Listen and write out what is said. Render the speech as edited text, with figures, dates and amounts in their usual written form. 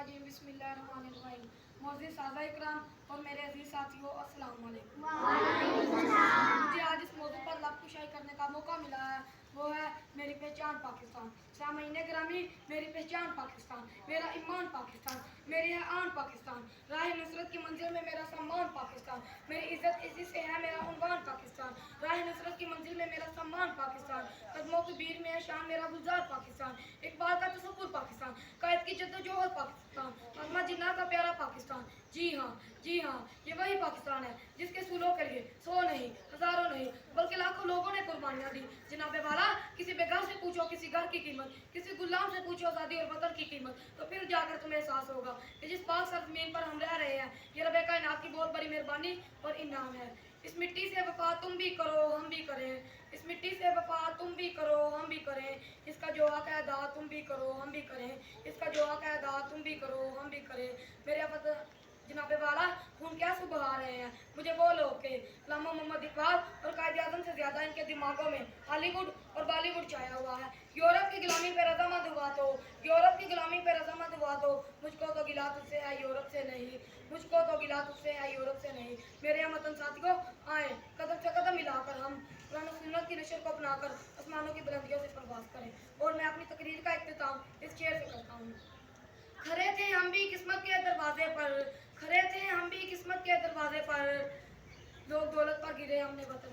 रजीम बिस्मिल्लाहिर्रहमानिर्रहीम। मोअज़्ज़िज़ सादा इकराम और मेरे अजीज साथियों, अस्सलाम वालेकुम। मुझे आज इस मौजू पर लफ्ज़ करने का मौका मिला है, वो है मेरी पहचान पाकिस्तान। सामईन गिरामी, मेरी पहचान पाकिस्तान, मेरा ईमान पाकिस्तान, मेरी है आन पाकिस्तान, राह नुसरत की मंजिल में मेरा सम्मान पाकिस्तान, मेरी इज्जत इसी से है मेरा उन्वान पाकिस्तान, राह नुसरत की मंजिल में मेरा सम्मान पाकिस्तान, कदमों की भीड़ में है शान मेरा गुलजार पाकिस्तान, इकबाल का तसव्वुर पाकिस्तान, कायद की जद्दोजहद पाकिस्तान, फातिमा जिन्ना का प्यारा पाकिस्तान। जी हाँ, ये वही पाकिस्तान है जिसके सूलों के लिए 100 नहीं, हजारों नहीं, बल्कि लाखों लोगों ने कुर्बानियां दी। जनाबे वाला, किसी बेघर से पूछो किसी घर की कीमत, किसी गुलाम से पूछो आज़ादी और वतन की कीमत, तो फिर जाकर तुम्हें एहसास होगा कि जिस पाक सरजमीन पर हम रह रहे हैं, ये रब कायनात की बहुत बड़ी मेहरबानी और इनाम है। इस मिट्टी से वफा तुम भी करो हम भी करें, इस मिट्टी से वफा तुम भी करो हम भी करें, इसका जो हक है अदा तुम भी करो हम भी करें, इसका जो हक है अदा तुम भी करो हम भी करें। मेरे जनाबे वाला खून क्या सुबह रहे हैं मुझे वो लोग के अल्लामा मोहम्मद इकबाल और कायद आज़म से ज़्यादा इनके दिमागों में हॉलीवुड और बॉलीवुड छाया हुआ है। यूरोप की गुलामी पे रजामंद हुआ तो, यूरोप की गुलामी पे रजामंद हुआ तो, मुझको तो गिला तुझसे है यूरोप से नहीं, मुझको तो गिला तुझसे है यूरोप से नहीं। मेरे हमवतन साथियों, आए कदम से कदम मिलाकर हम कुरान और सुन्नत की नशर को अपनाकर आसमानों की बुलंदियों से परवास करें। और मैं अपनी तकरीर का इख्तिताम इस शेर से करता हूँ। खड़े थे हम भी किस्मत के दरवाजे पर, खड़े थे हम भी किस्मत के दरवाजे पर, लोग दौलत पर गिरे हमने वतन